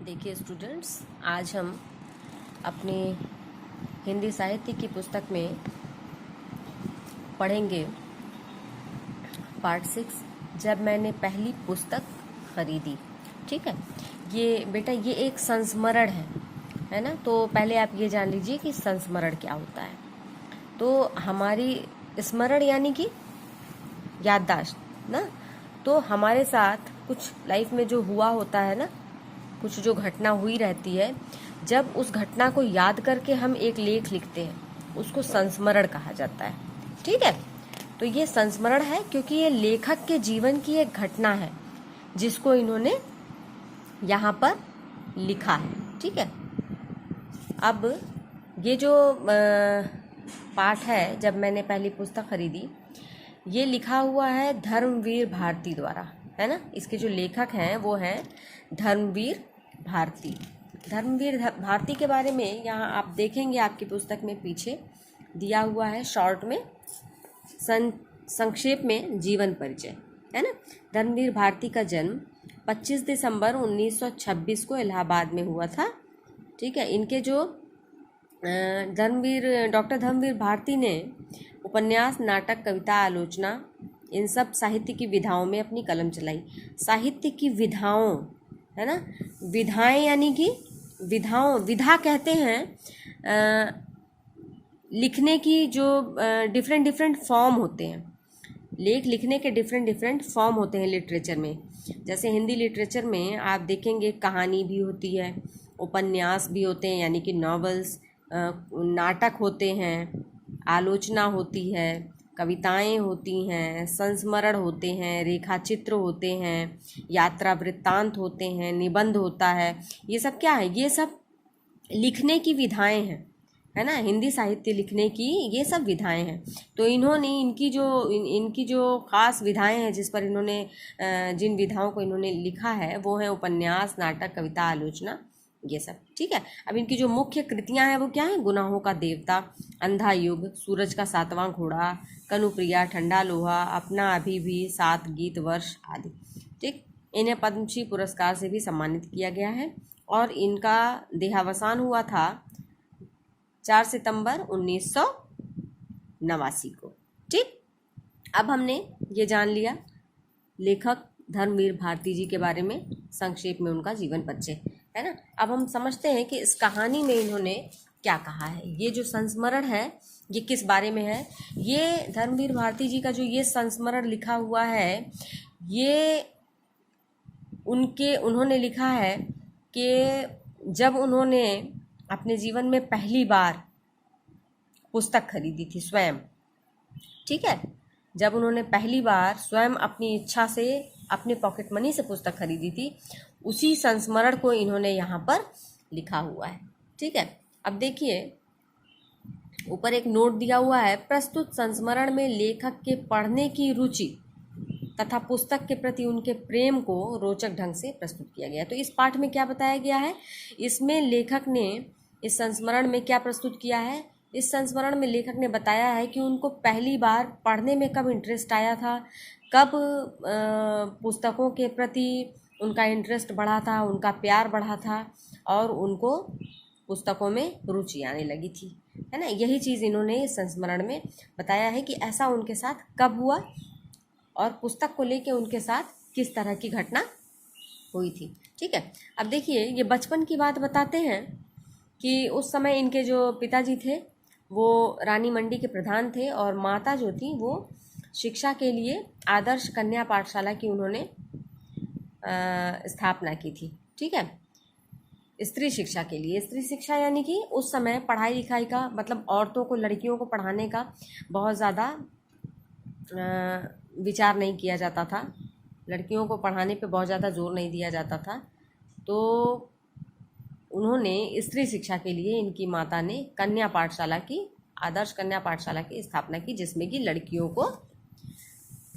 देखिए स्टूडेंट्स, आज हम अपनी हिंदी साहित्य की पुस्तक में पढ़ेंगे पार्ट 6, जब मैंने पहली पुस्तक खरीदी। ठीक है, ये बेटा ये एक संस्मरण है ना। तो पहले आप ये जान लीजिए कि संस्मरण क्या होता है। तो हमारी स्मरण यानी कि याददाश्त ना। तो हमारे साथ कुछ लाइफ में जो हुआ होता है ना, कुछ जो घटना हुई रहती है, जब उस घटना को याद करके हम एक लेख लिखते हैं उसको संस्मरण कहा जाता है। ठीक है, तो ये संस्मरण है क्योंकि ये लेखक के जीवन की एक घटना है जिसको इन्होंने यहाँ पर लिखा है। ठीक है, अब ये जो पाठ है, जब मैंने पहली पुस्तक खरीदी, ये लिखा हुआ है धर्मवीर भारती द्वारा, है ना। इसके जो लेखक हैं वो हैं धर्मवीर भारती। धर्मवीर भारती के बारे में यहाँ आप देखेंगे, आपकी पुस्तक में पीछे दिया हुआ है शॉर्ट में, संक्षेप में जीवन परिचय, है ना। धर्मवीर भारती का जन्म 25 दिसंबर 1926 को इलाहाबाद में हुआ था। ठीक है, इनके जो डॉक्टर धर्मवीर भारती ने उपन्यास, नाटक, कविता, आलोचना, इन सब साहित्य की विधाओं में अपनी कलम चलाई। साहित्य की विधाओं, है ना, विधाएं यानी कि विधाओं, विधा कहते हैं लिखने की जो डिफरेंट डिफरेंट फॉर्म होते हैं। लेख लिखने के डिफरेंट डिफरेंट फॉर्म होते हैं लिटरेचर में। जैसे हिंदी लिटरेचर में आप देखेंगे कहानी भी होती है, उपन्यास भी होते हैं यानी कि नॉवेल्स, नाटक होते हैं, आलोचना होती है, कविताएं होती हैं, संस्मरण होते हैं, रेखाचित्र होते हैं, यात्रा वृत्तांत होते हैं, निबंध होता है। ये सब क्या है? ये सब लिखने की विधाएं हैं, है ना। हिंदी साहित्य लिखने की ये सब विधाएं हैं। तो इन्होंने इनकी जो खास विधाएं हैं, जिस पर इन्होंने जिन विधाओं को इन्होंने लिखा है, वो है उपन्यास, नाटक, कविता, आलोचना, ये सब। ठीक है, अब इनकी जो मुख्य कृतियां हैं वो क्या है? गुनाहों का देवता, अंधा युग, सूरज का सातवां घोड़ा, कनुप्रिया, ठंडा लोहा, अपना अभी भी, 7 गीत वर्ष आदि। ठीक, इन्हें पद्मश्री पुरस्कार से भी सम्मानित किया गया है और इनका देहावसान हुआ था 4 सितंबर 1989 को। ठीक, अब हमने ये जान लिया लेखक धर्मवीर भारती जी के बारे में, संक्षेप में उनका जीवन परिचय, है ना। अब हम समझते हैं कि इस कहानी में इन्होंने क्या कहा है। ये जो संस्मरण है ये किस बारे में है? ये धर्मवीर भारती जी का जो ये संस्मरण लिखा हुआ है, ये उन्होंने लिखा है कि जब उन्होंने अपने जीवन में पहली बार पुस्तक खरीदी थी स्वयं। ठीक है, जब उन्होंने पहली बार स्वयं अपनी इच्छा से, अपने पॉकेट मनी से पुस्तक खरीदी थी, उसी संस्मरण को इन्होंने यहाँ पर लिखा हुआ है। ठीक है, अब देखिए ऊपर एक नोट दिया हुआ है, प्रस्तुत संस्मरण में लेखक के पढ़ने की रुचि तथा पुस्तक के प्रति उनके प्रेम को रोचक ढंग से प्रस्तुत किया गया। तो इस पाठ में क्या बताया गया है? इसमें लेखक ने इस संस्मरण में क्या प्रस्तुत किया है? इस संस्मरण में लेखक ने बताया है कि उनको पहली बार पढ़ने में कब इंटरेस्ट आया था, कब पुस्तकों के प्रति उनका इंटरेस्ट बढ़ा था, उनका प्यार बढ़ा था और उनको पुस्तकों में रुचि आने लगी थी, है ना। यही चीज़ इन्होंने इस संस्मरण में बताया है कि ऐसा उनके साथ कब हुआ और पुस्तक को लेके उनके साथ किस तरह की घटना हुई थी। ठीक है, अब देखिए ये बचपन की बात बताते हैं कि उस समय इनके जो पिताजी थे वो रानी मंडी के प्रधान थे और माता जो थी वो शिक्षा के लिए आदर्श कन्या पाठशाला की उन्होंने स्थापना की थी। ठीक है, स्त्री शिक्षा के लिए। स्त्री शिक्षा यानी कि उस समय पढ़ाई लिखाई का मतलब औरतों को, लड़कियों को पढ़ाने का बहुत ज़्यादा विचार नहीं किया जाता था, लड़कियों को पढ़ाने पे बहुत ज़्यादा जोर नहीं दिया जाता था। तो उन्होंने स्त्री शिक्षा के लिए इनकी माता ने कन्या पाठशाला की, आदर्श कन्या पाठशाला की स्थापना की, जिसमें कि लड़कियों को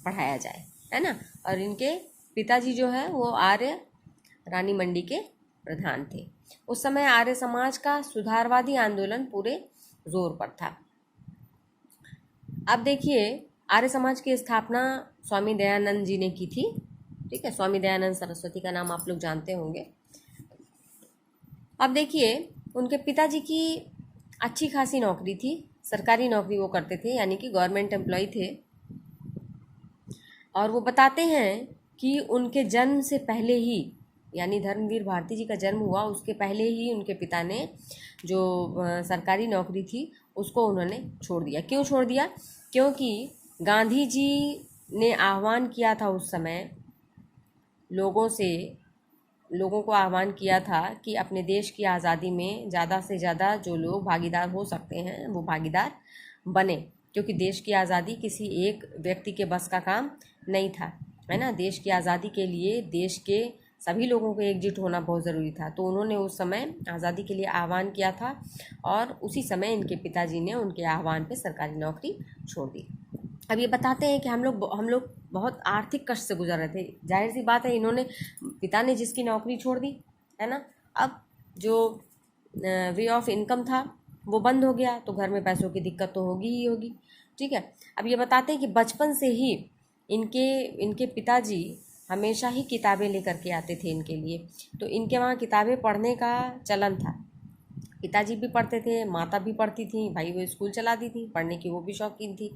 पढ़ाया जाए, है ना। और इनके पिताजी जो है वो आर्य रानी मंडी के प्रधान थे। उस समय आर्य समाज का सुधारवादी आंदोलन पूरे जोर पर था। अब देखिए आर्य समाज की स्थापना स्वामी दयानंद जी ने की थी। ठीक है, स्वामी दयानंद सरस्वती का नाम आप लोग जानते होंगे। अब देखिए, उनके पिताजी की अच्छी खासी नौकरी थी, सरकारी नौकरी वो करते थे, यानी कि गवर्नमेंट एम्प्लॉय थे। और वो बताते हैं कि उनके जन्म से पहले ही, यानी धर्मवीर भारती जी का जन्म हुआ उसके पहले ही उनके पिता ने जो सरकारी नौकरी थी उसको उन्होंने छोड़ दिया। क्यों छोड़ दिया? क्योंकि गांधी जी ने आह्वान किया था उस समय लोगों को आह्वान किया था कि अपने देश की आज़ादी में ज़्यादा से ज़्यादा जो लोग भागीदार हो सकते हैं वो भागीदार बने, क्योंकि देश की आज़ादी किसी एक व्यक्ति के बस का काम नहीं था, है ना। देश की आज़ादी के लिए देश के सभी लोगों को एकजुट होना बहुत ज़रूरी था। तो उन्होंने उस समय आज़ादी के लिए आह्वान किया था और उसी समय इनके पिताजी ने उनके आह्वान पे सरकारी नौकरी छोड़ दी। अब ये बताते हैं कि हम लोग बहुत आर्थिक कष्ट से गुजर रहे थे। जाहिर सी बात है, इन्होंने, पिता ने जिसकी नौकरी छोड़ दी, है ना, अब जो वे ऑफ इनकम था वो बंद हो गया, तो घर में पैसों की दिक्कत तो होगी ही होगी। ठीक है। अब ये बताते हैं कि बचपन से ही इनके पिताजी हमेशा ही किताबें लेकर के आते थे इनके लिए। तो इनके वहाँ किताबें पढ़ने का चलन था। पिताजी भी पढ़ते थे, माता भी पढ़ती थी, भाई वो स्कूल चलाती थी, पढ़ने की वो भी शौकीन थी।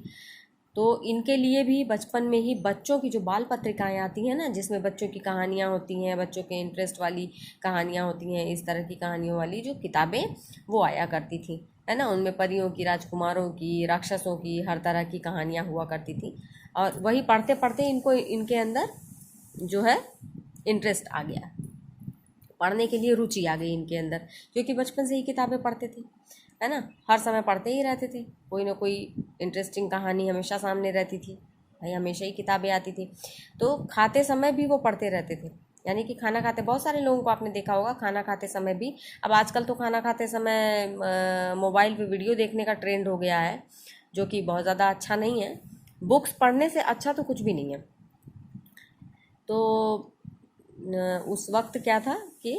तो इनके लिए भी बचपन में ही बच्चों की जो बाल पत्रिकाएँ आती हैं ना, जिसमें बच्चों की कहानियाँ होती हैं, बच्चों के इंटरेस्ट वाली कहानियाँ होती हैं, इस तरह की कहानियों वाली जो किताबें वो आया करती थी, है ना। उनमें परियों की, राजकुमारों की, राक्षसों की, हर तरह की कहानियाँ हुआ करती थी। और वही पढ़ते पढ़ते इनके अंदर जो है इंटरेस्ट आ गया, पढ़ने के लिए रुचि आ गई इनके अंदर, क्योंकि बचपन से ही किताबें पढ़ते थे, है ना। हर समय पढ़ते ही रहते थे, कोई ना कोई इंटरेस्टिंग कहानी हमेशा सामने रहती थी, भाई हमेशा ही किताबें आती थी। तो खाते समय भी वो पढ़ते रहते थे, यानी कि खाना खाते, बहुत सारे लोगों को आपने देखा होगा खाना खाते समय भी। अब आजकल तो खाना खाते समय मोबाइल पे वीडियो देखने का ट्रेंड हो गया है, जो कि बहुत ज़्यादा अच्छा नहीं है। बुक्स पढ़ने से अच्छा तो कुछ भी नहीं है। तो उस वक्त क्या था कि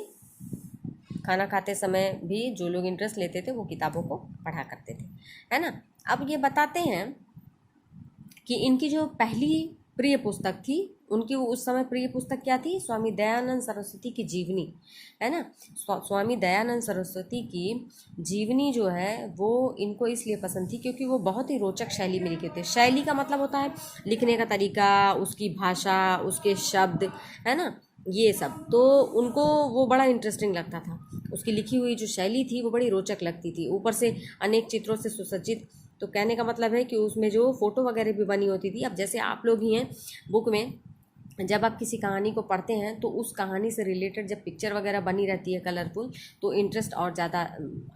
खाना खाते समय भी जो लोग इंटरेस्ट लेते थे वो किताबों को पढ़ा करते थे, है ना। अब ये बताते हैं कि इनकी जो पहली प्रिय पुस्तक थी, उनकी उस समय प्रिय पुस्तक क्या थी? स्वामी दयानंद सरस्वती की जीवनी, है ना। स्वामी दयानंद सरस्वती की जीवनी जो है वो इनको इसलिए पसंद थी क्योंकि वो बहुत ही रोचक शैली में लिखे थे। शैली का मतलब होता है लिखने का तरीका, उसकी भाषा, उसके शब्द, है ना, ये सब। तो उनको वो बड़ा इंटरेस्टिंग लगता था, उसकी लिखी हुई जो शैली थी वो बड़ी रोचक लगती थी, ऊपर से अनेक चित्रों से सुसज्जित। तो कहने का मतलब है कि उसमें जो फ़ोटो वगैरह भी बनी होती थी। अब जैसे आप लोग ही हैं, बुक में जब आप किसी कहानी को पढ़ते हैं तो उस कहानी से रिलेटेड जब पिक्चर वगैरह बनी रहती है कलरफुल, तो इंटरेस्ट और ज़्यादा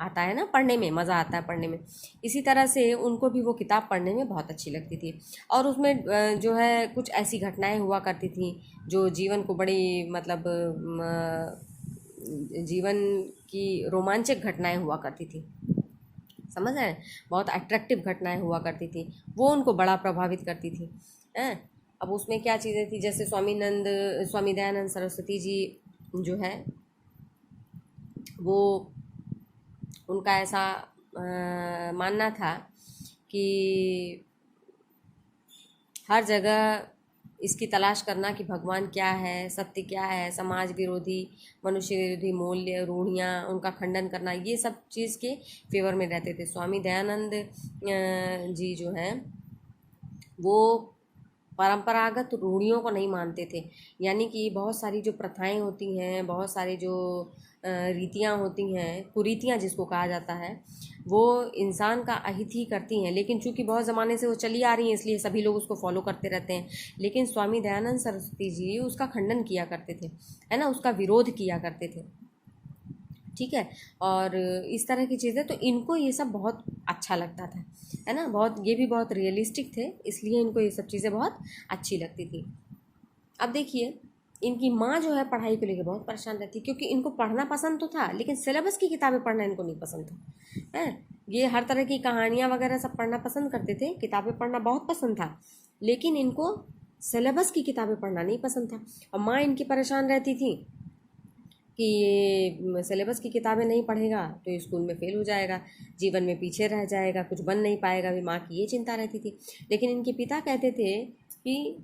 आता है ना, पढ़ने में मज़ा आता है पढ़ने में। इसी तरह से उनको भी वो किताब पढ़ने में बहुत अच्छी लगती थी। और उसमें जो है कुछ ऐसी घटनाएं हुआ करती थी जो जीवन को बड़ी, मतलब जीवन की रोमांचक घटनाएं हुआ करती थी, समझ रहे हैं, बहुत अट्रैक्टिव घटनाएं हुआ करती थी, वो उनको बड़ा प्रभावित करती थी, हैं। अब उसमें क्या चीज़ें थी, जैसे स्वामी दयानंद सरस्वती जी जो है वो, उनका ऐसा मानना था कि हर जगह इसकी तलाश करना कि भगवान क्या है, सत्य क्या है, समाज विरोधी, मनुष्य विरोधी मूल्य, रूढ़ियाँ, उनका खंडन करना, ये सब चीज़ के फेवर में रहते थे। स्वामी दयानंद जी जो हैं वो परंपरागत रूढ़ियों को नहीं मानते थे, यानी कि बहुत सारी जो प्रथाएं होती हैं, बहुत सारी जो रीतियाँ होती हैं, कुरीतियाँ जिसको कहा जाता है, वो इंसान का अहित ही करती हैं। लेकिन चूंकि बहुत ज़माने से वो चली आ रही हैं इसलिए सभी लोग उसको फॉलो करते रहते हैं। लेकिन स्वामी दयानंद सरस्वती जी उसका खंडन किया करते थे, है ना, उसका विरोध किया करते थे। ठीक है। और इस तरह की चीज़ें, तो इनको ये सब बहुत अच्छा लगता था, है ना, बहुत, ये भी बहुत रियलिस्टिक थे, इसलिए इनको ये सब चीज़ें बहुत अच्छी लगती थी। अब देखिए, इनकी माँ जो है पढ़ाई को लेकर बहुत परेशान रहती, क्योंकि इनको पढ़ना पसंद तो था लेकिन सिलेबस की किताबें पढ़ना इनको नहीं पसंद था, है। ये हर तरह की कहानियाँ वगैरह सब पढ़ना पसंद करते थे, किताबें पढ़ना बहुत पसंद था, लेकिन इनको सिलेबस की किताबें पढ़ना नहीं पसंद था। और माँ इनकी परेशान रहती थी कि ये सिलेबस की किताबें नहीं पढ़ेगा तो स्कूल में फेल हो जाएगा, जीवन में पीछे रह जाएगा, कुछ बन नहीं पाएगा, भी माँ की ये चिंता रहती थी। लेकिन इनके पिता कहते थे कि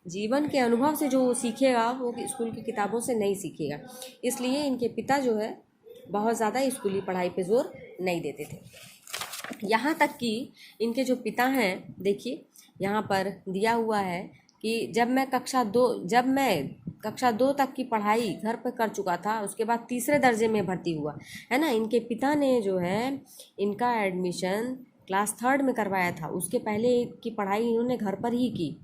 जीवन के अनुभव से जो वो सीखेगा वो स्कूल की किताबों से नहीं सीखेगा। इसलिए इनके पिता जो है बहुत ज़्यादा स्कूली पढ़ाई पे जोर नहीं देते थे। यहाँ तक कि इनके जो पिता हैं, देखिए यहाँ पर दिया हुआ है कि जब मैं कक्षा दो तक की पढ़ाई घर पर कर चुका था, उसके बाद तीसरे दर्जे में भर्ती हुआ, है ना। इनके पिता ने जो है इनका एडमिशन क्लास 3 में करवाया था। उसके पहले की पढ़ाई इन्होंने घर पर ही की,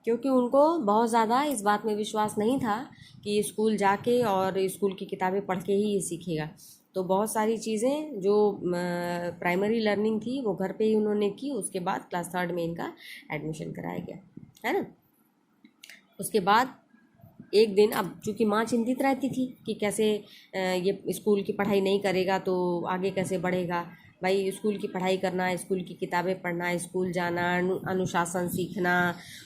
क्योंकि उनको बहुत ज़्यादा इस बात में विश्वास नहीं था कि स्कूल जाके और स्कूल की किताबें पढ़ के ही ये सीखेगा। तो बहुत सारी चीज़ें जो प्राइमरी लर्निंग थी वो घर पे ही उन्होंने की। उसके बाद क्लास 3 में इनका एडमिशन कराया गया, है ना। उसके बाद एक दिन, अब चूँकि माँ चिंतित रहती थी कि कैसे ये स्कूल की पढ़ाई नहीं करेगा तो आगे कैसे बढ़ेगा। भाई स्कूल की पढ़ाई करना, स्कूल की किताबें पढ़ना, स्कूल जाना, अनुशासन सीखना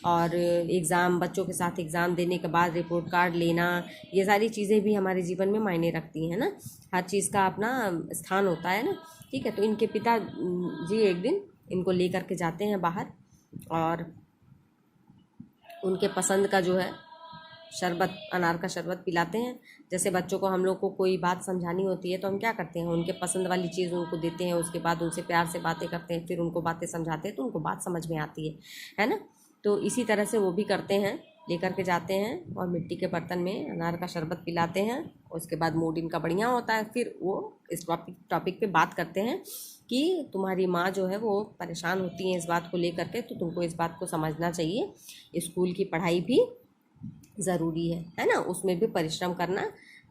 और एग्ज़ाम, बच्चों के साथ एग्ज़ाम देने के बाद रिपोर्ट कार्ड लेना, ये सारी चीज़ें भी हमारे जीवन में मायने रखती हैं ना। हर चीज़ का अपना स्थान होता है ना। ठीक है, तो इनके पिता जी एक दिन इनको लेकर के जाते हैं बाहर और उनके पसंद का जो है शरबत, अनार का शरबत पिलाते हैं। जैसे बच्चों को हम लोग को कोई बात समझानी होती है तो हम क्या करते हैं, उनके पसंद वाली चीज़ उनको देते हैं, उसके बाद उनसे प्यार से बातें करते हैं, फिर उनको बातें समझाते हैं तो उनको बात समझ में आती है ना। तो इसी तरह से वो भी करते हैं, लेकर के जाते हैं और मिट्टी के बर्तन में अनार का शरबत पिलाते हैं। उसके बाद मूड इनका बढ़िया होता है। फिर वो इस टॉपिक पे बात करते हैं कि तुम्हारी माँ जो है वो परेशान होती है इस बात को लेकर के, तो तुमको इस बात को समझना चाहिए, स्कूल की पढ़ाई भी ज़रूरी है ना, उसमें भी परिश्रम करना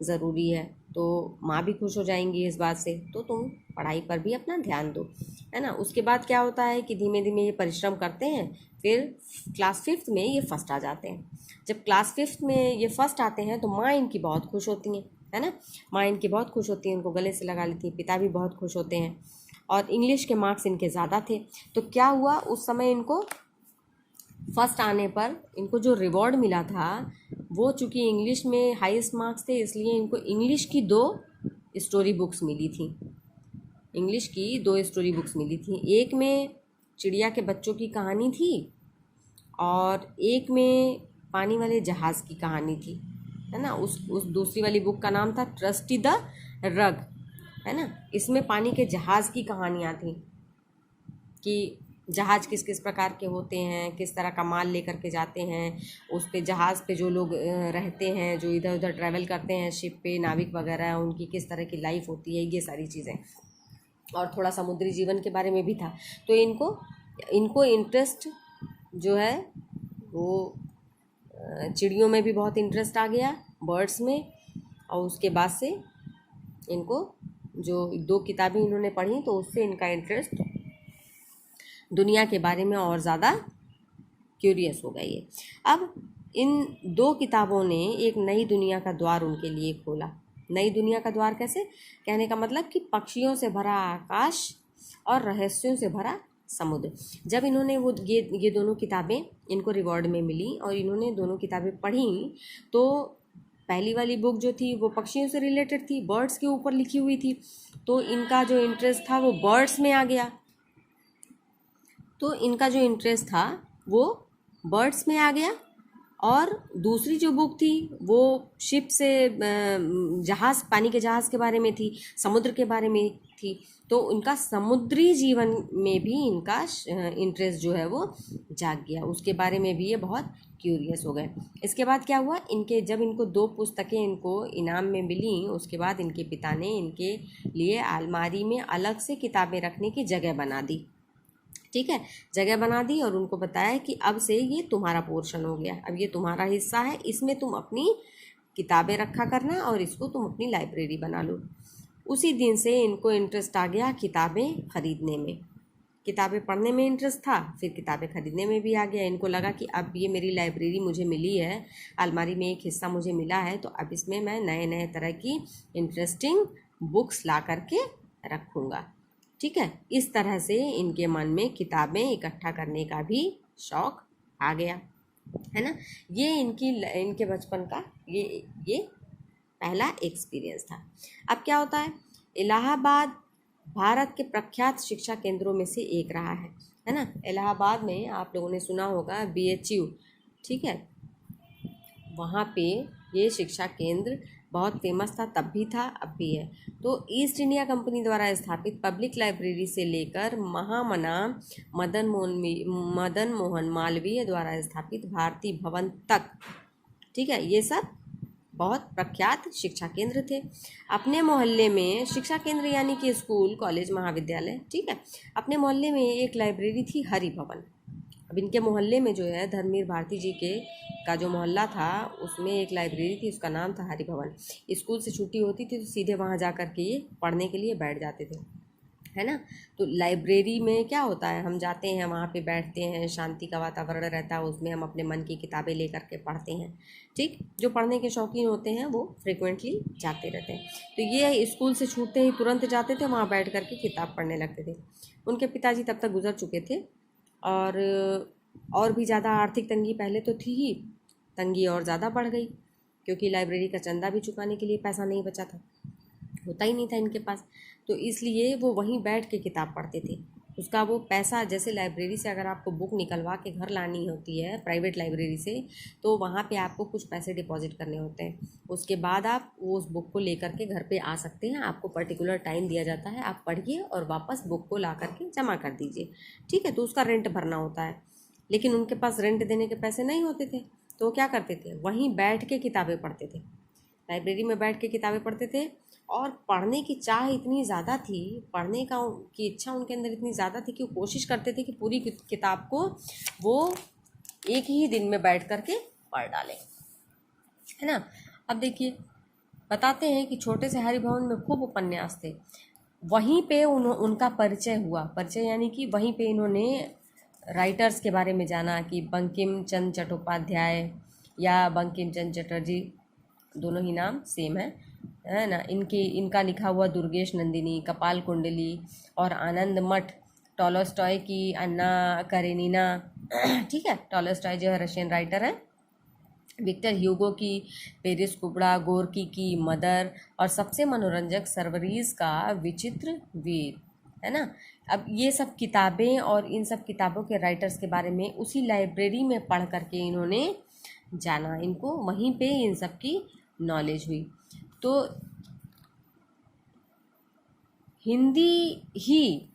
ज़रूरी है। तो माँ भी खुश हो जाएंगी इस बात से, तो तुम पढ़ाई पर भी अपना ध्यान दो, है ना। उसके बाद क्या होता है कि धीमे धीमे ये परिश्रम करते हैं। फिर क्लास 5 में ये फर्स्ट आ जाते हैं। जब क्लास 5 में ये फर्स्ट आते हैं तो माँ इनकी बहुत खुश होती हैं, है ना। माँ इनकी बहुत खुश होती हैं, उनको गले से लगा लेती हैं। पिता भी बहुत खुश होते हैं और इंग्लिश के मार्क्स इनके ज़्यादा थे। तो क्या हुआ, उस समय इनको फर्स्ट आने पर इनको जो रिवॉर्ड मिला था वो, चूँकि इंग्लिश में हाईएस्ट मार्क्स थे, इसलिए इनको इंग्लिश की 2 स्टोरी बुक्स मिली थी। इंग्लिश की 2 स्टोरी बुक्स मिली थी। एक में चिड़िया के बच्चों की कहानी थी और एक में पानी वाले जहाज़ की कहानी थी, है ना। उस दूसरी वाली बुक का नाम था ट्रस्टी द रग, है ना। इसमें पानी के जहाज़ की कहानियाँ थी कि जहाज़ किस किस प्रकार के होते हैं, किस तरह का माल लेकर के जाते हैं, उस पे जहाज़ पे जो लोग रहते हैं, जो इधर उधर ट्रैवल करते हैं शिप पे, नाविक वगैरह, उनकी किस तरह की लाइफ होती है, ये सारी चीज़ें। और थोड़ा समुद्री जीवन के बारे में भी था। तो इनको इंटरेस्ट जो है वो चिड़ियों में भी बहुत इंटरेस्ट आ गया, बर्ड्स में। और उसके बाद से इनको जो 2 किताबें इन्होंने पढ़ी तो उससे इनका इंटरेस्ट दुनिया के बारे में और ज़्यादा क्यूरियस हो गई है। अब इन 2 किताबों ने एक नई दुनिया का द्वार उनके लिए खोला। नई दुनिया का द्वार कैसे, कहने का मतलब कि पक्षियों से भरा आकाश और रहस्यों से भरा समुद्र। जब इन्होंने वो ये दोनों किताबें इनको रिवॉर्ड में मिली और इन्होंने दोनों किताबें पढ़ी, तो पहली वाली बुक जो थी वो पक्षियों से रिलेटेड थी, बर्ड्स के ऊपर लिखी हुई थी। तो इनका जो इंटरेस्ट था वो बर्ड्स में आ गया। तो इनका जो इंटरेस्ट था वो बर्ड्स में आ गया। और दूसरी जो बुक थी वो शिप से, जहाज़, पानी के जहाज़ के बारे में थी, समुद्र के बारे में थी। तो उनका समुद्री जीवन में भी इनका इंटरेस्ट जो है वो जाग गया, उसके बारे में भी ये बहुत क्यूरियस हो गए। इसके बाद क्या हुआ, जब इनको 2 पुस्तकें इनको इनाम में मिली, उसके बाद इनके पिता ने इनके लिए अलमारी में अलग से किताबें रखने की जगह बना दी। ठीक है, जगह बना दी और उनको बताया कि अब से ये तुम्हारा पोर्शन हो गया, अब ये तुम्हारा हिस्सा है, इसमें तुम अपनी किताबें रखा करना और इसको तुम अपनी लाइब्रेरी बना लो। उसी दिन से इनको इंटरेस्ट आ गया किताबें खरीदने में। किताबें पढ़ने में इंटरेस्ट था, फिर किताबें खरीदने में भी आ गया। इनको लगा कि अब ये मेरी लाइब्रेरी मुझे मिली है, अलमारी में एक हिस्सा मुझे मिला है, तो अब इसमें मैं नए नए तरह की इंटरेस्टिंग बुक्स ला करके रखूँगा। ठीक है, इस तरह से इनके मन में किताबें इकट्ठा करने का भी शौक़ आ गया, है ना। ये इनके बचपन का ये पहला एक्सपीरियंस था। अब क्या होता है, इलाहाबाद भारत के प्रख्यात शिक्षा केंद्रों में से एक रहा है ना। इलाहाबाद में आप लोगों ने सुना होगा BHU, ठीक है, वहाँ पे ये शिक्षा केंद्र बहुत फेमस था, तब भी था, अब भी है। तो ईस्ट इंडिया कंपनी द्वारा स्थापित पब्लिक लाइब्रेरी से लेकर महामना मदन मोहन मालवीय द्वारा स्थापित भारती भवन तक, ठीक है, ये सब बहुत प्रख्यात शिक्षा केंद्र थे। अपने मोहल्ले में शिक्षा केंद्र यानी कि स्कूल, कॉलेज, महाविद्यालय, ठीक है। अपने मोहल्ले में एक लाइब्रेरी थी, हरि भवन। अब इनके मोहल्ले में जो है धर्मवीर भारती जी के का जो मोहल्ला था उसमें एक लाइब्रेरी थी, उसका नाम था हरि भवन। स्कूल से छुट्टी होती थी तो सीधे वहाँ जा कर के ये पढ़ने के लिए बैठ जाते थे, है ना। तो लाइब्रेरी में क्या होता है, हम जाते हैं वहाँ पे बैठते हैं, शांति का वातावरण रहता है, उसमें हम अपने मन की किताबें लेकर के पढ़ते हैं, ठीक। जो पढ़ने के शौकीन होते हैं वो फ्रिक्वेंटली जाते रहते हैं। तो ये स्कूल से छूटते ही तुरंत जाते थे वहाँ बैठ कर के किताब पढ़ने लगते थे। उनके पिताजी तब तक गुजर चुके थे और भी ज़्यादा आर्थिक तंगी पहले तो थी ही, तंगी और ज़्यादा बढ़ गई क्योंकि लाइब्रेरी का चंदा भी चुकाने के लिए पैसा नहीं बचा था, होता ही नहीं था इनके पास। तो इसलिए वो वहीं बैठ के किताब पढ़ते थे। उसका वो पैसा, जैसे लाइब्रेरी से अगर आपको बुक निकलवा के घर लानी होती है प्राइवेट लाइब्रेरी से, तो वहाँ पे आपको कुछ पैसे डिपॉजिट करने होते हैं। उसके बाद आप वो उस बुक को लेकर के घर पे आ सकते हैं। आपको पर्टिकुलर टाइम दिया जाता है, आप पढ़िए और वापस बुक को ला करके जमा कर दीजिए, ठीक है। तो उसका रेंट भरना होता है, लेकिन उनके पास रेंट देने के पैसे नहीं होते थे, तो वो क्या करते थे, वहीं बैठ के किताबें पढ़ते थे, लाइब्रेरी में बैठ के किताबें पढ़ते थे। और पढ़ने की चाह इतनी ज़्यादा थी, पढ़ने का की इच्छा उनके अंदर इतनी ज़्यादा थी कि वो कोशिश करते थे कि पूरी किताब को वो एक ही दिन में बैठ कर के पढ़ डालें, है ना। अब देखिए, बताते हैं कि छोटे से हरि भवन में खूब उपन्यास थे। वहीं पे उनका परिचय हुआ, परिचय यानी कि वहीं पे इन्होंने राइटर्स के बारे में जाना कि बंकिम चंद्र चट्टोपाध्याय या बंकिम चंद्र चटर्जी, दोनों ही नाम सेम है ना। इनका लिखा हुआ दुर्गेश नंदिनी, कपाल कुंडली और आनंद मठ, टॉलस्टॉय की अन्ना करेनिना, ठीक है। टॉलस्टॉय जो है रशियन राइटर है। विक्टर ह्यूगो की पेरिस कुबड़ा, गोरकी की मदर और सबसे मनोरंजक सर्वरीज का विचित्र वीर, है ना। अब ये सब किताबें और इन सब किताबों के राइटर्स के बारे में उसी लाइब्रेरी में पढ़ करके इन्होंने जाना, इनको वहीं पे इन सब की नॉलेज हुई। तो हिंदी ही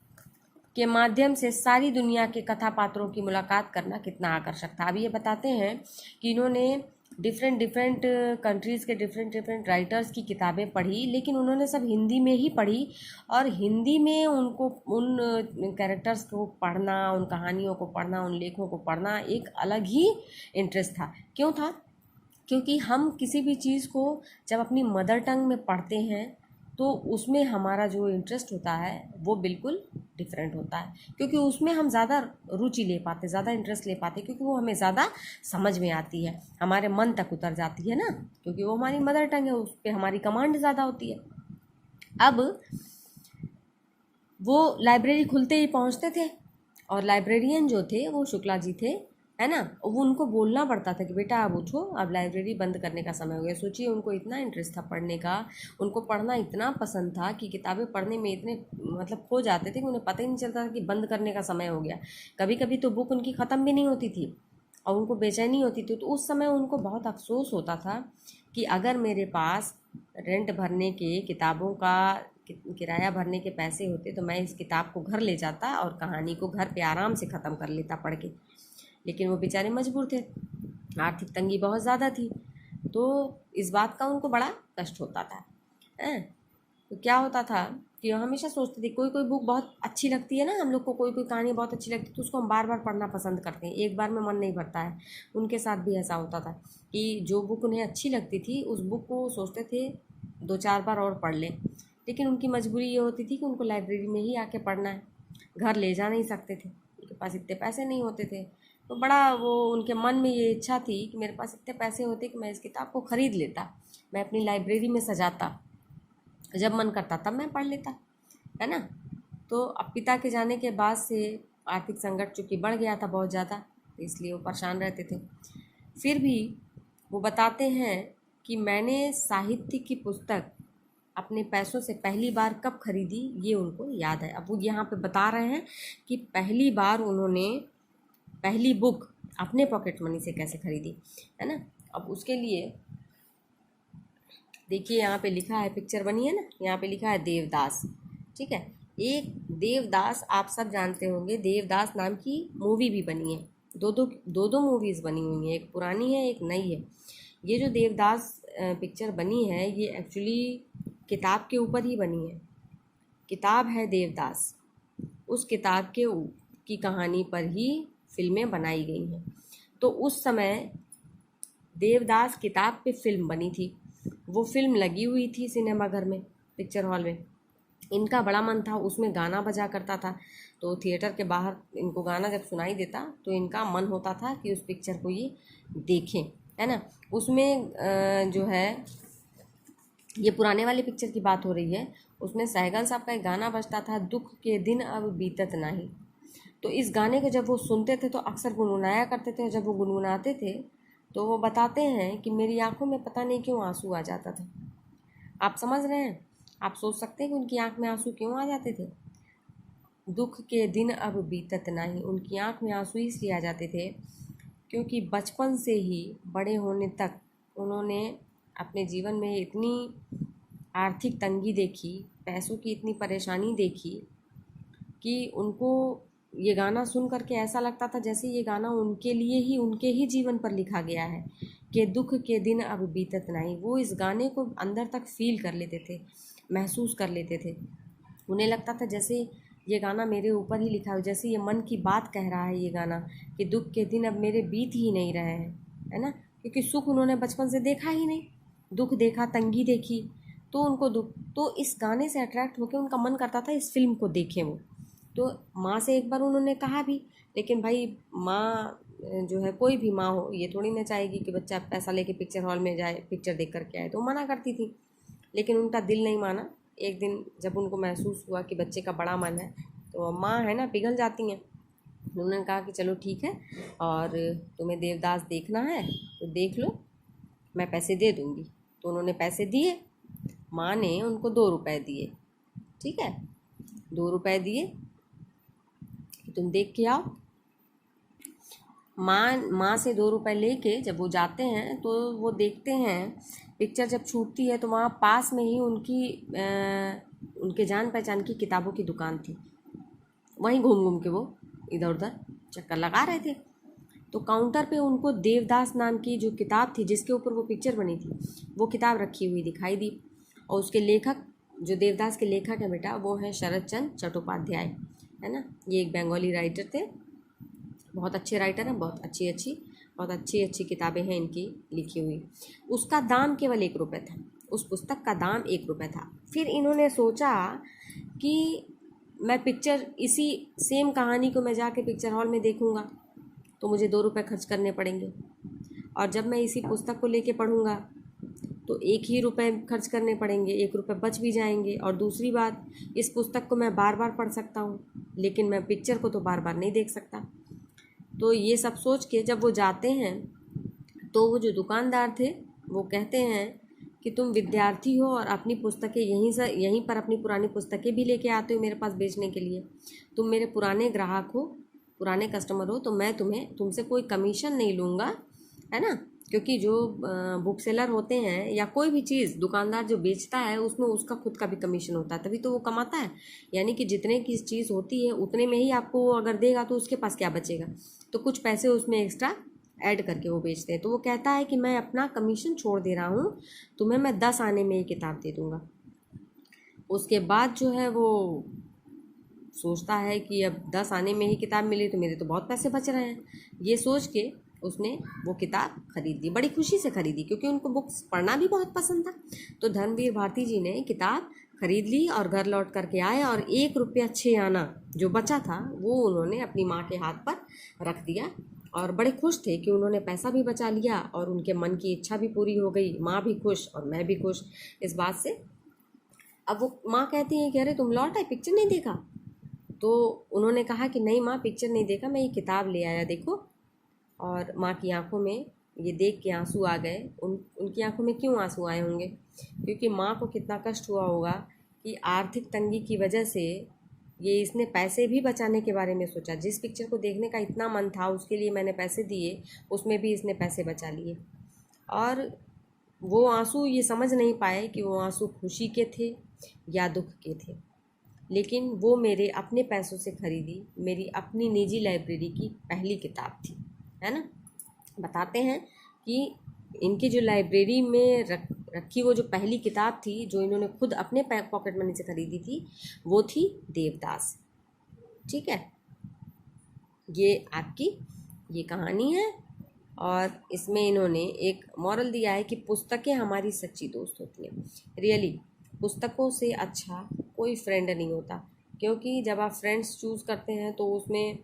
के माध्यम से सारी दुनिया के कथा पात्रों की मुलाकात करना कितना आकर्षक था। अब ये बताते हैं कि इन्होंने डिफरेंट कंट्रीज़ के डिफरेंट राइटर्स की किताबें पढ़ी, लेकिन उन्होंने सब हिंदी में ही पढ़ी। और हिंदी में उनको उन कैरेक्टर्स को पढ़ना, उन कहानियों को पढ़ना, उन लेखों को पढ़ना एक अलग ही इंटरेस्ट था। क्यों था? क्योंकि हम किसी भी चीज़ को जब अपनी मदर टंग में पढ़ते हैं तो उसमें हमारा जो इंटरेस्ट होता है वो बिल्कुल डिफरेंट होता है, क्योंकि उसमें हम ज़्यादा रुचि ले पाते, ज़्यादा इंटरेस्ट ले पाते, क्योंकि वो हमें ज़्यादा समझ में आती है, हमारे मन तक उतर जाती है ना, क्योंकि वो हमारी मदर टंग है, उस पर हमारी कमांड ज़्यादा होती है। अब वो लाइब्रेरी खुलते ही पहुंचते थे और लाइब्रेरियन जो थे वो शुक्ला जी थे, है ना। वो उनको बोलना पड़ता था कि बेटा अब उठो, अब लाइब्रेरी बंद करने का समय हो गया। सोचिए, उनको इतना इंटरेस्ट था पढ़ने का, उनको पढ़ना इतना पसंद था कि किताबें पढ़ने में इतने मतलब खो जाते थे कि उन्हें पता ही नहीं चलता था कि बंद करने का समय हो गया। कभी कभी तो बुक उनकी ख़त्म भी नहीं होती थी और उनको बेचैनी होती थी। तो उस समय उनको बहुत अफसोस होता था कि अगर मेरे पास रेंट भरने के, किताबों का किराया भरने के पैसे होते तो मैं इस किताब को घर ले जाता और कहानी को घर पे आराम से ख़त्म कर लेता पढ़ के। लेकिन वो बेचारे मजबूर थे, आर्थिक तंगी बहुत ज़्यादा थी, तो इस बात का उनको बड़ा कष्ट होता था। तो क्या होता था कि वो हमेशा सोचते थे, कोई कोई बुक बहुत अच्छी लगती है ना हम लोग को, कोई कोई कहानी बहुत अच्छी लगती है तो उसको हम बार बार पढ़ना पसंद करते हैं, एक बार में मन नहीं भरता है। उनके साथ भी ऐसा होता था कि जो बुक उन्हें अच्छी लगती थी उस बुक को सोचते थे 2-4 बार और पढ़ लें, लेकिन उनकी मजबूरी ये होती थी कि उनको लाइब्रेरी में ही आके पढ़ना है, घर ले जा नहीं सकते थे, उनके पास इतने पैसे नहीं होते थे। तो बड़ा वो उनके मन में ये इच्छा थी कि मेरे पास इतने पैसे होते कि मैं इस किताब को ख़रीद लेता, मैं अपनी लाइब्रेरी में सजाता, जब मन करता तब मैं पढ़ लेता, है ना। तो अब पिता के जाने के बाद से आर्थिक संकट चूँकि बढ़ गया था बहुत ज़्यादा, तो इसलिए वो परेशान रहते थे। फिर भी वो बताते हैं कि मैंने साहित्य की पुस्तक अपने पैसों से पहली बार कब खरीदी ये उनको याद है। अब वो यहाँ पे बता रहे हैं कि पहली बार उन्होंने पहली बुक अपने पॉकेट मनी से कैसे खरीदी, है ना। अब उसके लिए देखिए यहाँ पे लिखा है, पिक्चर बनी है ना, यहाँ पे लिखा है देवदास। ठीक है, एक देवदास आप सब जानते होंगे, देवदास नाम की मूवी भी बनी है। दो मूवीज़ बनी हुई हैं, एक पुरानी है एक नई है। ये जो देवदास पिक्चर बनी है ये एक्चुअली किताब के ऊपर ही बनी है। किताब है देवदास, उस किताब की कहानी पर ही फिल्में बनाई गई हैं। तो उस समय देवदास किताब पे फिल्म बनी थी, वो फिल्म लगी हुई थी सिनेमा घर में, पिक्चर हॉल में। इनका बड़ा मन था, उसमें गाना बजा करता था, तो थिएटर के बाहर इनको गाना जब सुनाई देता तो इनका मन होता था कि उस पिक्चर को ये देखें, है ना। उसमें जो है ये पुराने वाले पिक्चर की बात हो रही है, उसमें सहगल साहब का एक गाना बजता था, दुख के दिन अब बीतत नहीं। तो इस गाने को जब वो सुनते थे तो अक्सर गुनगुनाया करते थे, और जब वो गुनगुनाते थे तो वो बताते हैं कि मेरी आंखों में पता नहीं क्यों आंसू आ जाता था। आप समझ रहे हैं, आप सोच सकते हैं कि उनकी आंख में आंसू क्यों आ जाते थे। दुख के दिन अब बीतत नहीं, उनकी आंख में आंसू इसलिए आ जाते थे क्योंकि बचपन से ही बड़े होने तक उन्होंने अपने जीवन में इतनी आर्थिक तंगी देखी, पैसों की इतनी परेशानी देखी कि उनको ये गाना सुन करके ऐसा लगता था जैसे ये गाना उनके लिए ही, उनके ही जीवन पर लिखा गया है कि दुख के दिन अब बीतत नहीं। वो इस गाने को अंदर तक फील कर लेते थे, महसूस कर लेते थे। उन्हें लगता था जैसे ये गाना मेरे ऊपर ही लिखा हो, जैसे ये मन की बात कह रहा है ये गाना, कि दुख के दिन अब मेरे बीत ही नहीं रहे हैं, है ना। क्योंकि सुख उन्होंने बचपन से देखा ही नहीं, दुख देखा, तंगी देखी, तो उनको दुख, तो इस गाने से अट्रैक्ट होकर उनका मन करता था इस फिल्म को देखें वो। तो माँ से एक बार उन्होंने कहा भी, लेकिन भाई माँ जो है, कोई भी माँ हो, ये थोड़ी ना चाहेगी कि बच्चा पैसा लेके पिक्चर हॉल में जाए, पिक्चर देख करके आए, तो मना करती थी। लेकिन उनका दिल नहीं माना। एक दिन जब उनको महसूस हुआ कि बच्चे का बड़ा मन है, तो माँ है ना, पिघल जाती हैं। उन्होंने कहा कि चलो ठीक है, और तुम्हें देवदास देखना है तो देख लो, मैं पैसे दे दूँगी। तो उन्होंने पैसे दिए, माँ ने उनको 2 रुपए दिए। ठीक है, 2 रुपए दिए कि तुम देख के आओ। माँ से 2 रुपए लेके जब वो जाते हैं तो वो देखते हैं, पिक्चर जब छूटती है तो वहाँ पास में ही उनके जान पहचान की किताबों की दुकान थी। वहीं घूम घूम के वो इधर उधर चक्कर लगा रहे थे। तो काउंटर पे उनको देवदास नाम की जो किताब थी, जिसके ऊपर वो पिक्चर बनी थी, वो किताब रखी हुई दिखाई दी। और उसके लेखक, जो देवदास के लेखक हैं बेटा, वो हैं शरद चंद्र चट्टोपाध्याय, है ना। ये एक बंगाली राइटर थे, बहुत अच्छे राइटर हैं, बहुत अच्छी अच्छी किताबें हैं इनकी लिखी हुई। उसका दाम केवल 1 रुपये था, उस पुस्तक का दाम 1 रुपये था। फिर इन्होंने सोचा कि मैं पिक्चर, इसी सेम कहानी को मैं जाके पिक्चर हॉल में देखूँगा तो मुझे 2 रुपये खर्च करने पड़ेंगे, और जब मैं इसी पुस्तक को लेके पढ़ूँगा तो 1 ही रुपये खर्च करने पड़ेंगे, 1 रुपये बच भी जाएंगे। और दूसरी बात, इस पुस्तक को मैं बार बार पढ़ सकता हूँ, लेकिन मैं पिक्चर को तो बार बार नहीं देख सकता। तो ये सब सोच के जब वो जाते हैं तो वो जो दुकानदार थे वो कहते हैं कि तुम विद्यार्थी हो और अपनी पुस्तकें यहीं पर अपनी पुरानी पुस्तकें भी लेके आते हो मेरे पास बेचने के लिए, तुम मेरे पुराने ग्राहक हो, पुराने कस्टमर हो, तो मैं तुमसे कोई कमीशन नहीं लूँगा, है ना। क्योंकि जो बुक सेलर होते हैं या कोई भी चीज़ दुकानदार जो बेचता है उसमें उसका खुद का भी कमीशन होता है, तभी तो वो कमाता है। यानी कि जितने की चीज़ होती है उतने में ही आपको वो अगर देगा तो उसके पास क्या बचेगा, तो कुछ पैसे उसमें एक्स्ट्रा ऐड करके वो बेचते हैं। तो वो कहता है कि मैं अपना कमीशन छोड़ दे रहा हूँ, तुम्हें मैं 10 आने में ये किताब दे दूँगा। उसके बाद जो है वो सोचता है कि अब 10 आने में ही किताब मिली तो मेरे तो बहुत पैसे बच रहे हैं। ये सोच के उसने वो किताब खरीद ली, बड़ी खुशी से खरीदी, क्योंकि उनको बुक्स पढ़ना भी बहुत पसंद था। तो धर्मवीर भारती जी ने किताब खरीद ली और घर लौट करके आए, और 1 रुपया 6 आना जो बचा था वो उन्होंने अपनी माँ के हाथ पर रख दिया, और बड़े खुश थे कि उन्होंने पैसा भी बचा लिया और उनके मन की इच्छा भी पूरी हो गई। माँ भी खुश और मैं भी खुश इस बात से। अब वो माँ कहती है कि अरे तुम लौट आए, पिक्चर नहीं देखा? तो उन्होंने कहा कि नहीं माँ, पिक्चर नहीं देखा, मैं ये किताब ले आया, देखो। और माँ की आंखों में ये देख के आंसू आ गए। उनकी आंखों में क्यों आंसू आए होंगे? क्योंकि माँ को कितना कष्ट हुआ होगा कि आर्थिक तंगी की वजह से ये इसने पैसे भी बचाने के बारे में सोचा। जिस पिक्चर को देखने का इतना मन था उसके लिए मैंने पैसे दिए, उसमें भी इसने पैसे बचा लिए। और वो आंसू ये समझ नहीं पाए कि वो आंसू खुशी के थे या दुख के थे, लेकिन वो मेरे अपने पैसों से खरीदी मेरी अपनी निजी लाइब्रेरी की पहली किताब थी, है ना। बताते हैं कि इनकी जो लाइब्रेरी में रखी वो जो पहली किताब थी, जो इन्होंने खुद अपने पॉकेट मनी से खरीदी थी, वो थी देवदास। ठीक है, ये आपकी ये कहानी है, और इसमें इन्होंने एक मॉरल दिया है कि पुस्तकें हमारी सच्ची दोस्त होती हैं। रियली पुस्तकों से अच्छा कोई फ्रेंड नहीं होता, क्योंकि जब आप फ्रेंड्स चूज़ करते हैं तो उसमें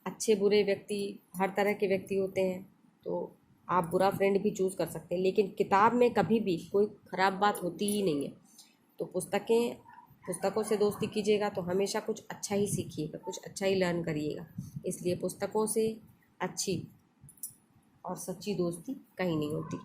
अच्छे बुरे व्यक्ति, हर तरह के व्यक्ति होते हैं, तो आप बुरा फ्रेंड भी चूज़ कर सकते हैं, लेकिन किताब में कभी भी कोई ख़राब बात होती ही नहीं है। तो पुस्तकों से दोस्ती कीजिएगा तो हमेशा कुछ अच्छा ही सीखिएगा, कुछ अच्छा ही लर्न करिएगा। इसलिए पुस्तकों से अच्छी और सच्ची दोस्ती कहीं नहीं होती।